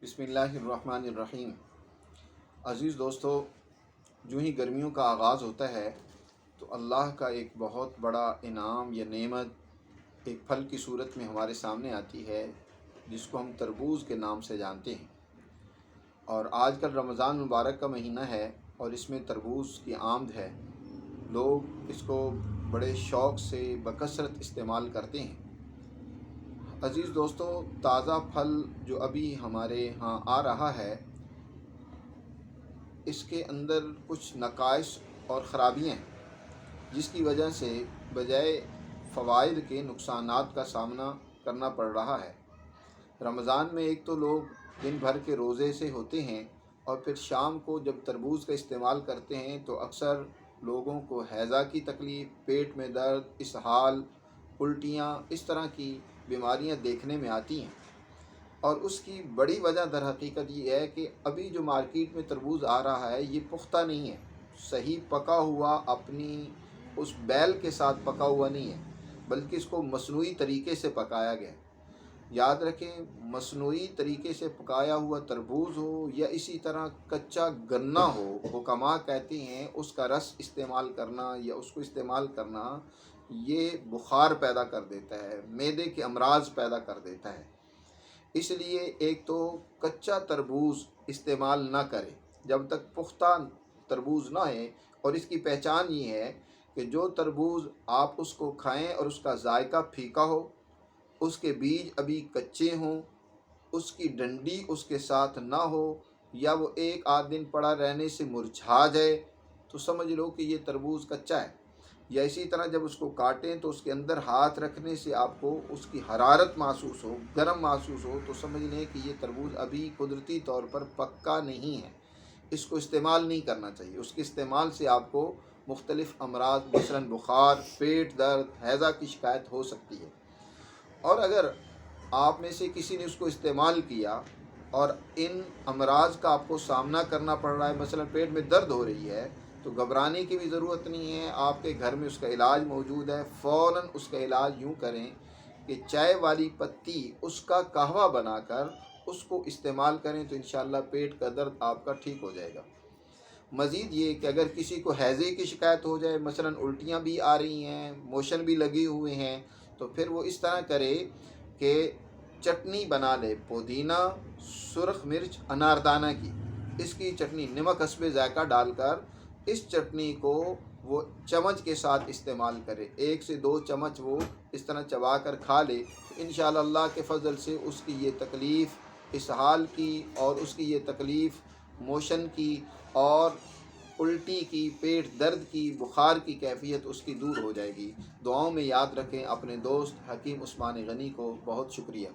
بسم اللہ الرحمن الرحیم۔ عزیز دوستو، جو ہی گرمیوں کا آغاز ہوتا ہے تو اللہ کا ایک بہت بڑا انعام یا نعمت ایک پھل کی صورت میں ہمارے سامنے آتی ہے، جس کو ہم تربوز کے نام سے جانتے ہیں۔ اور آج کل رمضان مبارک کا مہینہ ہے اور اس میں تربوز کی آمد ہے۔ لوگ اس کو بڑے شوق سے بکثرت استعمال کرتے ہیں۔ عزیز دوستو، تازہ پھل جو ابھی ہمارے ہاں آ رہا ہے، اس کے اندر کچھ نقائص اور خرابیاں ہیں، جس کی وجہ سے بجائے فوائد کے نقصانات کا سامنا کرنا پڑ رہا ہے۔ رمضان میں ایک تو لوگ دن بھر کے روزے سے ہوتے ہیں، اور پھر شام کو جب تربوز کا استعمال کرتے ہیں تو اکثر لوگوں کو ہیضہ کی تکلیف، پیٹ میں درد، اسہال، الٹیاں، اس طرح کی بیماریاں دیکھنے میں آتی ہیں۔ اور اس کی بڑی وجہ در حقیقت یہ ہے کہ ابھی جو مارکیٹ میں تربوز آ رہا ہے یہ پختہ نہیں ہے، صحیح پکا ہوا اپنی اس بیل کے ساتھ پکا ہوا نہیں ہے، بلکہ اس کو مصنوعی طریقے سے پکایا گیا ہے۔ یاد رکھیں، مصنوعی طریقے سے پکایا ہوا تربوز ہو یا اسی طرح کچا گنا ہو، حکماء کہتے ہیں اس کا رس استعمال کرنا یا اس کو استعمال کرنا یہ بخار پیدا کر دیتا ہے، معدے کے امراض پیدا کر دیتا ہے۔ اس لیے ایک تو کچا تربوز استعمال نہ کریں جب تک پختہ تربوز نہ ہے۔ اور اس کی پہچان یہ ہے کہ جو تربوز آپ اس کو کھائیں اور اس کا ذائقہ پھیکا ہو، اس کے بیج ابھی کچے ہوں، اس کی ڈنڈی اس کے ساتھ نہ ہو، یا وہ ایک آدھ دن پڑا رہنے سے مرجھا جائے، تو سمجھ لو کہ یہ تربوز کچا ہے۔ یا اسی طرح جب اس کو کاٹیں تو اس کے اندر ہاتھ رکھنے سے آپ کو اس کی حرارت محسوس ہو، گرم محسوس ہو، تو سمجھ لیں کہ یہ تربوز ابھی قدرتی طور پر پکا نہیں ہے، اس کو استعمال نہیں کرنا چاہیے۔ اس کے استعمال سے آپ کو مختلف امراض مثلاً بخار، پیٹ درد، ہیضہ کی شکایت ہو سکتی ہے۔ اور اگر آپ میں سے کسی نے اس کو استعمال کیا اور ان امراض کا آپ کو سامنا کرنا پڑ رہا ہے، مثلا پیٹ میں درد ہو رہی ہے، تو گھبرانے کی بھی ضرورت نہیں ہے، آپ کے گھر میں اس کا علاج موجود ہے۔ فوراً اس کا علاج یوں کریں کہ چائے والی پتی اس کا قہوہ بنا کر اس کو استعمال کریں، تو انشاءاللہ پیٹ کا درد آپ کا ٹھیک ہو جائے گا۔ مزید یہ کہ اگر کسی کو ہیضے کی شکایت ہو جائے، مثلا الٹیاں بھی آ رہی ہیں، موشن بھی لگے ہوئے ہیں، تو پھر وہ اس طرح کرے کہ چٹنی بنا لے، پودینہ، سرخ مرچ، اناردانہ کی، اس کی چٹنی نمک حسب ذائقہ ڈال کر اس چٹنی کو وہ چمچ کے ساتھ استعمال کرے، 1 سے 2 چمچ وہ اس طرح چبا کر کھا لے، تو انشاءاللہ اللہ کے فضل سے اس کی یہ تکلیف اسہال کی اور اس کی یہ تکلیف موشن کی اور الٹی کی، پیٹ درد کی، بخار کی کیفیت اس کی دور ہو جائے گی۔ دعاؤں میں یاد رکھیں۔ اپنے دوست حکیم عثمان غنی کو بہت شکریہ۔